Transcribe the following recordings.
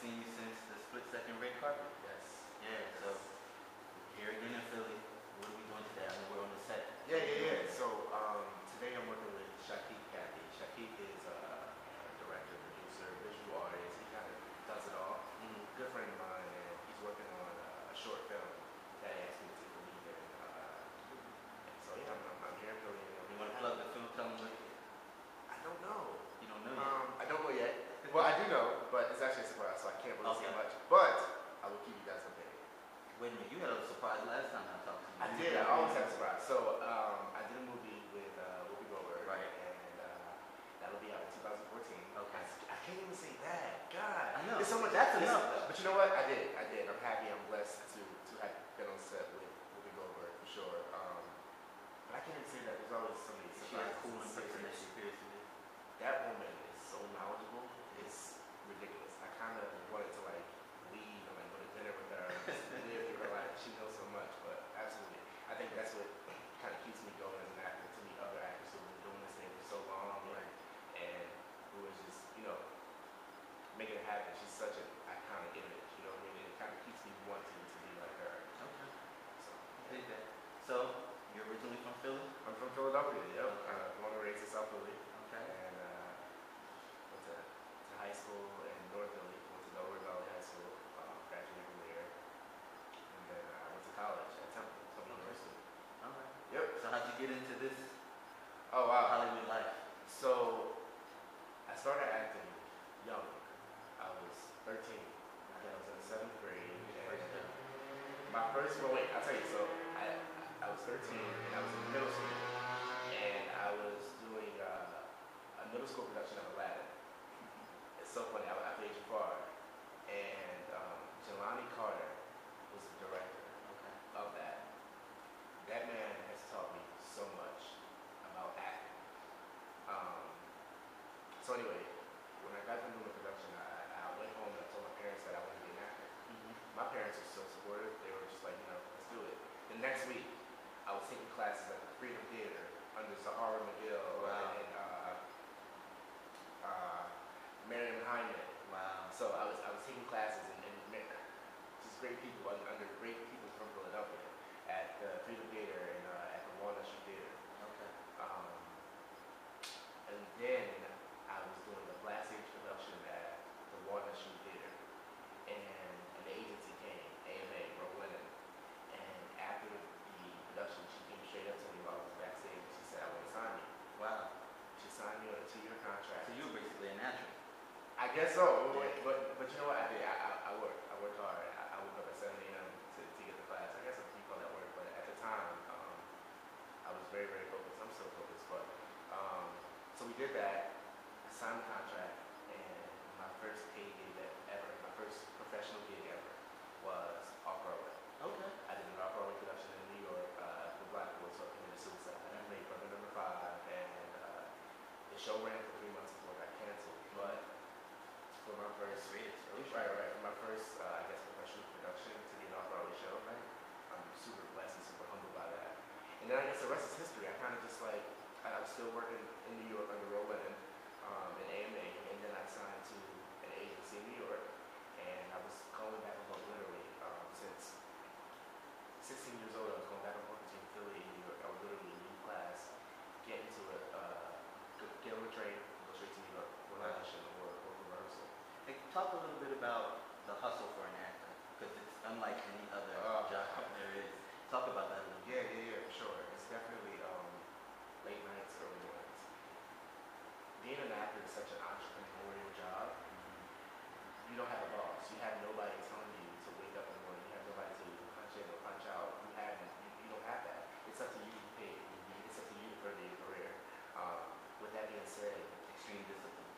seen you since the Split Second red carpet. Yes. Yeah, so here again in Philly. What are we doing today? I know we're on the set. Yeah. So today I'm working with Chike Evans. Chike is a director, producer, visual artist. He kind of does it all. Good friend of mine, and he's working on a short film that he asked me to take the lead in. And so yeah, I'm here in Philly. You want to plug the film? Tell them what. I don't know. You don't know yet? I don't know yet. Well, I do know, but it's actually a surprise, so I can't really say much. But I will keep you guys updated. Wait a minute, you had a surprise last time I talked to you. I did. I always have a surprise. So I did a movie with Whoopi Goldberg, right? And that'll be out in 2014. Okay. I can't even say that. God, I know. There's so much. That's enough. But you know what? I did. I'm happy. I'm blessed to have been on set with Whoopi Goldberg for sure. But I can't even say that. There's always so many surprises. She's cool in person that she appears to be. That woman is so knowledgeable. It's ridiculous. I kind of wanted to like leave and like go to dinner with her and just live through her life. She knows so much, but absolutely, I think that's what kind of keeps me going as an actor, to meet other actors who have been doing this thing for so long, right? And who is just, making it happen. She's such an iconic image, you know what I mean? And it kind of keeps me wanting to be like her. Okay. So, I dig that. So, you're originally from Philly? I'm from Philadelphia, yep. Okay. Born and raised in South Philly. Okay. And went to high school in North Philly. Went to Delaware Valley High School. Graduated from there. And then I went to college at Temple University. All right. Yep. So how'd you get into this Hollywood life? So I started acting young. I was 13. I was in the 7th grade. My first, well, wait, I'll tell you. So I was 13 and I was in middle school, and I was doing a middle school production of Aladdin. It's so funny. I played Jafar, and Jelani Carter was the director of that. That man has taught me so much about acting. So anyway, when I got into the production, I went home and I told my parents that I wanted to be an actor. My parents were so supportive. They were just like, let's do it. The next week, I was taking classes at the Freedom Theater under Zahara McGill and Marion Hyman. Wow. So I was taking classes and just great people under great people from Philadelphia at the Freedom Theater and at the Walnut Street Theater. Okay. And then I was doing a Black Stage production at the Walnut Street Theater, and an agency came, AMA, Roe Lennon, and after the production, she came straight up to me while I was backstage, and she said, "I want to sign you." Wow. She signed me on a 2-year contract. So you were basically a natural. I guess so, but you know what I did? I worked hard. I woke up at 7 a.m. to get to class. I guess you call that work, but at the time, I was very, very focused. I'm still focused, but so we did that. I signed the contract, and my first paid gig ever, my first professional gig ever, was off-Broadway. Okay. I did an off-Broadway production in New York, The Black Boys committed suicide. I played brother number 5, and the show ran for 3 months before it got canceled. But for my first, for my first, professional production to be an off-Broadway show, I'm super blessed and super humbled by that. And then I guess the rest is history. I kind of just like, I was still working in New York under Roe Lennon, in AMA, and then I signed to an agency in New York, and I was going back and forth literally since 16 years old. I was going back and forth between Philly and New York. I would literally leave class, get into get on the train, go straight to New York for an audition or rehearsal. Hey, talk a little bit about the hustle for an actor, because it's unlike any other job there is. Talk about that a little bit. Yeah, for sure. It's definitely late nights, early mornings. Being an actor is such an entrepreneurial job. You don't have a boss. You have nobody telling you to wake up in the morning. You have nobody to punch in or punch out. You don't have that. It's up to you to be paid. It's up to you to further your career. With that being said, Extreme discipline.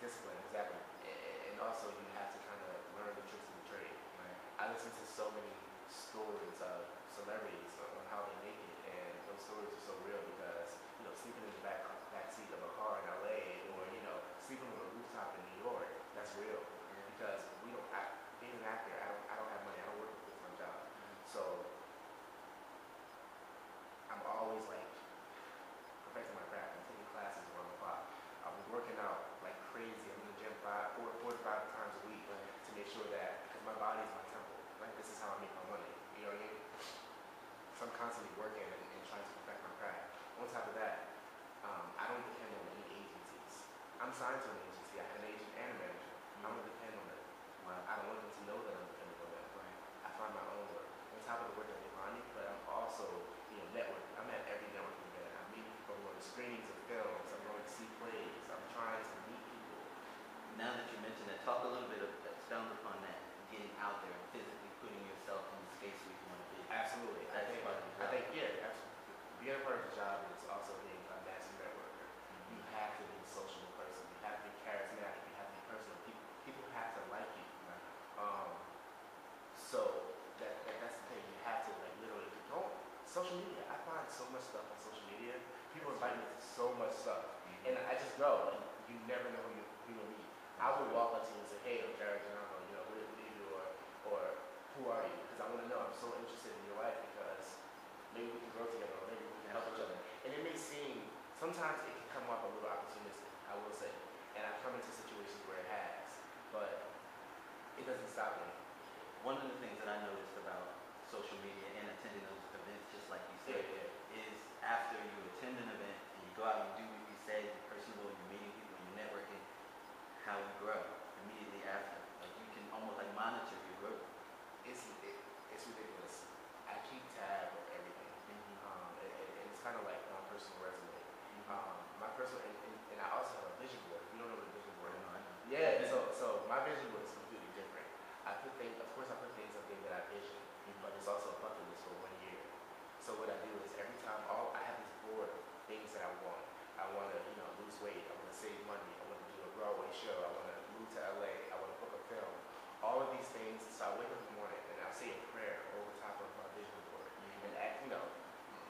Discipline, exactly. And also you have to kind of learn the tricks of the trade. Right. I listen to so many stories of celebrities on how they make it, and those stories are so real because, sleeping in the back seat of a car in LA, or, sleeping on a rooftop in New York, that's real. Because being an actor, I don't have money, I don't work a full-time job. So I'm always like perfecting my craft. I'm taking classes around the clock. I'm working out like crazy. I'm in the gym 4 to 5 times a week to make sure working and trying to perfect my craft. On top of that, I don't depend on any agencies. I'm signed to an agency. I have an agent and a manager. I don't depend on them. I don't want them to know that I'm dependent on them. Right. I find my own work. On top of the work that they find me, but I'm also, networking. I'm at every networking event. I'm meeting people. I'm going to screenings of films. I'm going to see plays. I'm trying to meet people. Now that you mentioned that, talk a little bit, expound upon that, getting out there and physically putting yourself in the space where you want to be. Absolutely. That's part of the job. I think, yeah, absolutely. Being a part of the job is also being a master networker. You have to be a social person. You have to be charismatic. You have to be personal. People have to like you. So that's the thing. You have to literally don't. Social media. I find so much stuff on social media. People invite me to so much stuff, and I just go. And you never know who you'll meet. I would walk up to you and say, "Hey, I'm Jarret Janako. What do you do, or who are you?" Because I want to know. I'm so interested in your life because maybe we can grow together, or maybe we can help each other. And it may seem sometimes it can come off a little opportunistic. I will say, and I've come into situations where it has, but it doesn't stop me. One of the things that I noticed about social media and attending those events, just like you said, is after you attend an event and you go out and do what you said, you're personable, you're meeting people, you're networking, how you grow immediately after. You can almost monitor your growth. It's ridiculous. I keep tab of everything, and it's kind of like my personal resume. My personal, and I also have a vision board. You don't know what a vision board is? I know. Yeah. So my vision board is completely different. I put things up there that I vision, but it's also a bucket list for 1 year. So what I do is every time, I have this board of things that I want. I want to, lose weight. I want to save money. I want to do a Broadway show. I want to move to LA. I want to book a film. All of these things. So I wake up in the morning and I'll say a prayer over top of my vision board, and act,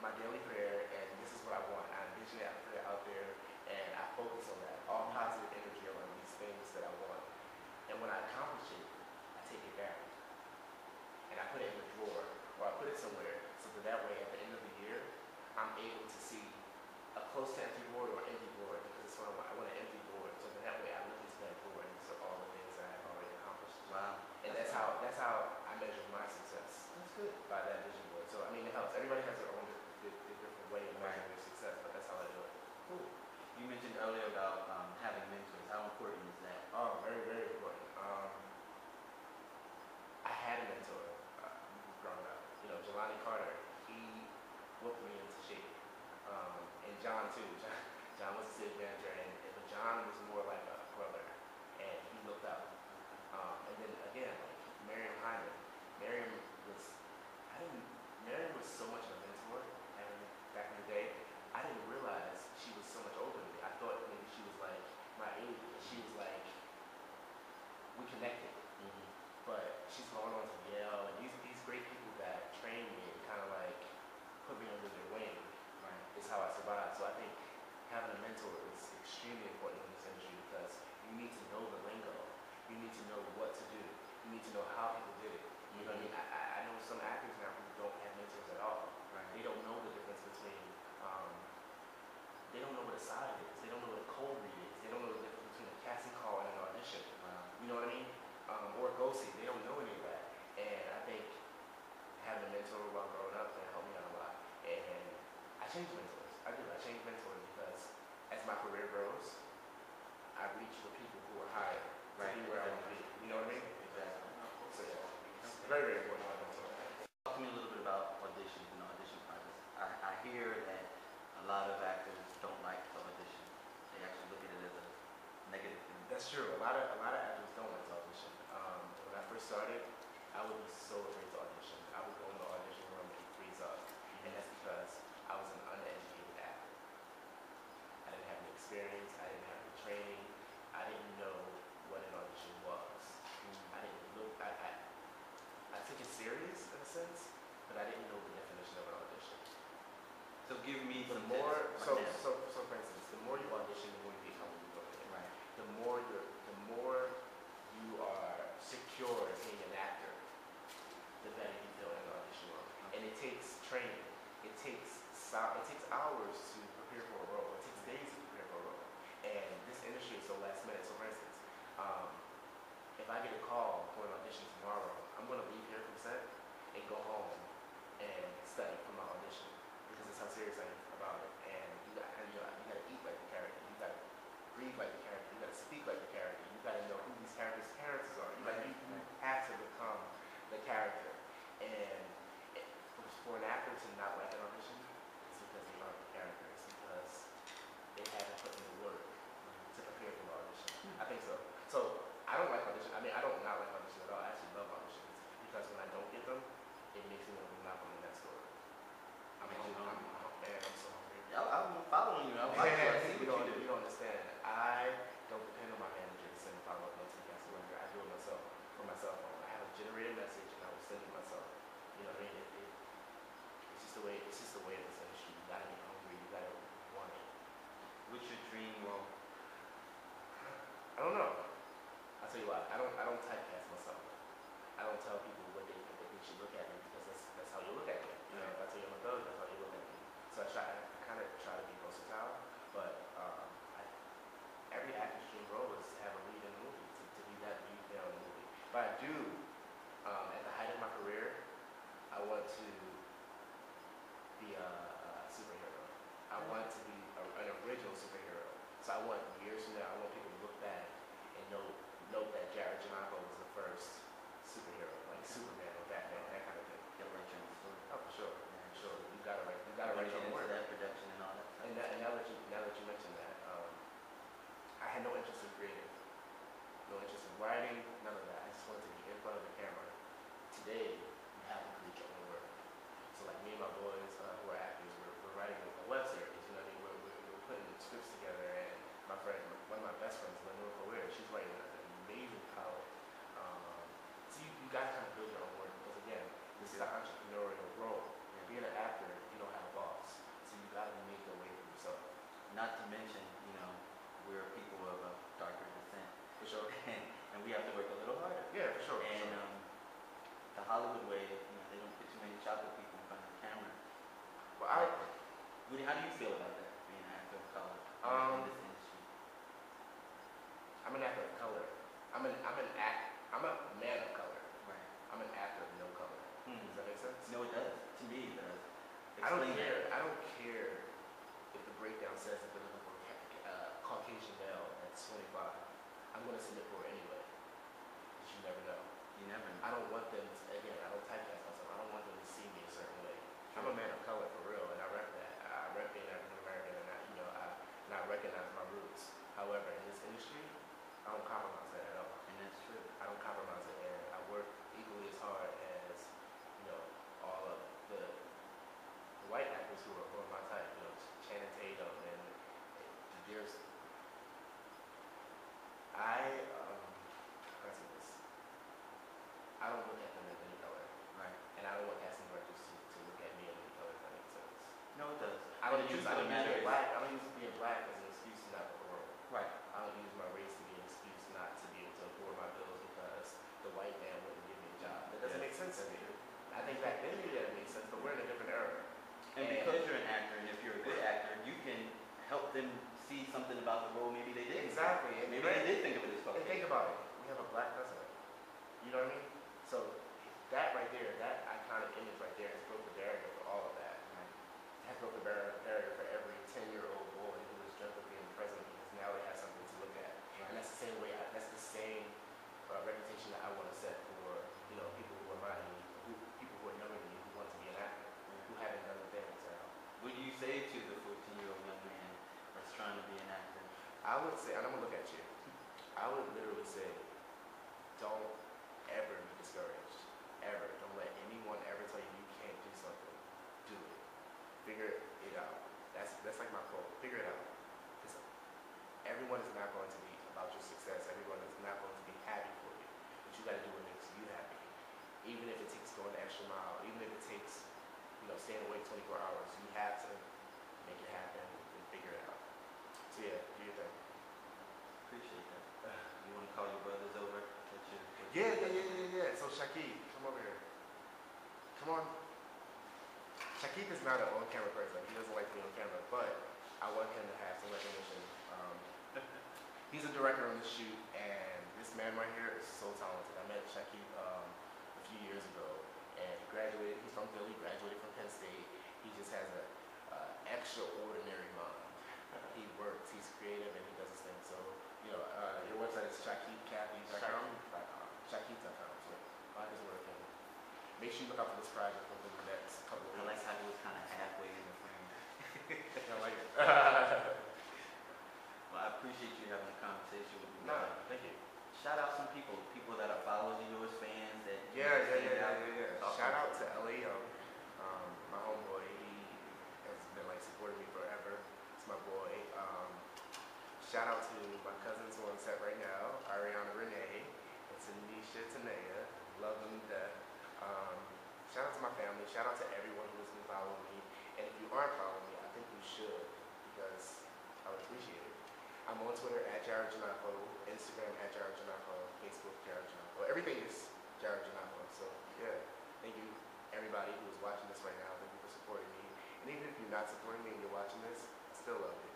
my daily prayer. And this is what I want. I envision it. I put it out there, and I focus on that. All positive energy on these things that I want. And when I accomplish it, I take it down. And I put it in the drawer, or I put it somewhere, so that way at the end of the year, I'm able to see a close to empty board or empty board, because it's what I want. I want an empty board, so that way I look into that board and these are all the things that I've already accomplished. Wow. And that's how I measure my success. That's good. By that vision board. So it helps. Everybody has their own different way of measuring their success, but that's how I do it. Cool. You mentioned earlier about having mentors. How important is that? Oh, very, very important. I had a mentor growing up. Jelani Carter, he whooped me into shape. And John too. John was a city manager, but John was more like a brother, and he looked up. And then again, Miriam Hyman. Miriam was so much of a mentor, and back in the day, I didn't realize she was so much older than me. I thought maybe she was like my age. She was like, we connected. But she's going on to Yale, and these great people that trained me and kind of put me under their wing. Right. Is how I survived. So I think having a mentor is extremely important in this industry because you need to know the lingo. You need to know what to do. You need to know how people did it. You know what I mean? I know some actors now who don't have mentors at all. Right. They don't know the difference between, they don't know what a side is. They don't know what a cold read is. They don't know the difference between a casting call and an audition. You know what I mean? Or a go-see. They don't know any of that. And I think having a mentor while growing up can help me out a lot. And I changed mentors. I do. I changed mentors because as my career grows, I reach for people who are higher to be where I want to be. You know what I mean? Exactly. So yeah, it's very, very important. Talk to me a little bit about auditions and the audition process. I hear that a lot of actors don't like to audition. They actually look at it as a negative thing. That's true. A lot of actors don't like to audition. When I first started, I would be so afraid to audition. I would go in the audition room and freeze up, and that's because I was an uneducated actor. I didn't have any experience. I didn't have any training. I didn't know what an audition was. I didn't look. I took it serious in a sense, but I didn't know the definition of an audition. So give me The some more, tips so right now. for instance, the more you audition, the more you become who you are. Right. The more you are secure as being an actor, the better you feel in the audition room. And it takes training. It takes hours to prepare for a role. It takes days to prepare for a role. And this industry is so last minute. So for instance, if I get a call for an audition tomorrow, I'm going to leave here from set and go home and study for my audition. serious about it, and you got to eat like the character, you got to breathe like the character, you got to speak like the character, you got to know who these characters' parents are. You have to become the character, and for an actor to not like an audition, it's because they aren't the character. It's because they haven't put in the work to prepare for the audition. I think so. So I don't like auditions. I mean, I don't not like auditions at all. I actually love auditions because when I don't get them, it makes me want to knock on the next door. Man, I'm so hungry. I'm following you. I'm watching you. I see what you do. You don't understand. I don't depend on my manager to send a follow-up note to the casting director. I do it myself from my cell phone. I have a generated message and I will send it myself. You know what I mean? It's just the way. It's just the way of this industry. You gotta be hungry. You gotta want it. What's your dream role? I don't know. I'll tell you what. I don't typecast myself. I don't tell people what they think that they should look at me because that's how you look at me. You know, if I tell you I'm a thug, that's how you look at me. So I kind of try to be versatile, but every actor's dream role is to have a lead in the movie, to be that lead male in the movie. But I do, at the height of my career, I want to be a superhero. I want to be an original superhero. So I want years from now, I want people to look back and note that Jarret Janako was the first superhero, like Superman or Batman, that kind of thing. Get right in the story. Oh, for sure. For sure. You gotta write your own work. That production and all that. And now that you mentioned that, I had no interest in creative, no interest in writing, none of that. I just wanted to be in front of the camera. Today, you have to create your own work. So like me and my boys who are actors, we're writing a web series. You know what I mean? We're putting scripts together, and my friend, one of my best friends, she's writing an amazing pilot. So you got to kind of build your own work because again, this is an entrepreneurial role. Being an actor, you don't have a boss, so you got to make a way for yourself. Not to mention, we're people of a darker descent. For sure. And we have to work a little harder. Yeah, for sure. And the Hollywood way, they don't put too many chocolate people in front of the camera. Well, how do you feel about that, being an actor of color in this industry? I'm an actor of color. I'm a man of color. Right. I'm an actor of no color. Does that make sense? No, it does. To me, it does. I don't care if the breakdown says that they're looking for a Caucasian male that's 25. I'm going to submit for it anyway. Because you never know. You never know. I don't want them to, again, I don't typecast myself. I don't want them to see me a certain way. I'm a man of color for real, and I rep that. I rep being African American, and I recognize my roots. However, in this industry, I don't compromise that at all. And that's true. I don't compromise it, and I work equally as hard as all of the white actors who are my type. Channing Tatum and there's how can I say this? I don't look at them as any color, right? And I don't want casting directors to look at me as any color. If that makes sense. No, it does. I don't use being black as an excuse to not perform. Right. I don't use my race to be an excuse not to be able to afford my bills because the white man wouldn't give me a job. That doesn't make sense to me. I think back then maybe that made sense, but we're in a different era. And because you're an actor, and if you're a good actor, you can help them see something about the role maybe they didn't. Exactly. Maybe they did think of it as well. And think about it. We have a black president. You know what I mean? So that right there, that iconic image right there has broke the barrier for all of that. Right? It has broke the barrier for every 10-year-old boy who was dreamt of being president because now they have something to look at. Right. And that's the same way. That's the same reputation that I want to set for people who are my age, people who are younger than me who want to be an actor, who haven't done the things. What do you say to the 14-year-old young man that's trying to be an actor? I would say, and I'm gonna look at you. I would literally say, don't ever be discouraged. Ever. Don't let anyone ever tell you you can't do something. Do it. Figure it out. That's like my quote. Figure it out. Because everyone is not going to be about your success. Everyone is not going to be happy for you. But you got to do what makes you happy. Even if it takes going the extra mile. Even if it takes staying awake 24 hours. You have to make it happen and figure it out. So yeah, do your thing. Appreciate that. You want to call your brothers over? Yeah. So Chike, come over here. Come on. Chike is not an on-camera person. He doesn't like to be on camera, but I want him to have some recognition. He's a director on the shoot, and this man right here is so talented. I met Chike a few years ago, and he graduated. He's from Philly, graduated from Penn State. He just has extraordinary mind. He works, he's creative, and he does his thing. So, your website is ChikeCathy.com? ChikeCathy.com. So, I his work, and make sure you look out for this project within the next couple of I like weeks. how he was kind of halfway in the frame. I like it. Well, I appreciate you having a conversation with me. No, thank you. Shout out some people that are followers of yours, fans that Yeah. Talk Shout out about. to L.A. Young, my homeboy. He has been like supporting me forever. It's my boy. Shout out to my cousins who are on set right now, Ariana Renee and Tanisha Tanea. Love them to death. Shout out to my family. Shout out to everyone who has been following me. And if you aren't following me, I think you should, because I would appreciate it. I'm on Twitter at Jarret Janako, Instagram at Jarret Janako, Facebook Jarret Janako. Everything is Jarret Janako. So yeah, thank you everybody who is watching this right now. Thank you for supporting me. And even if you're not supporting me and you're watching this, I still love you.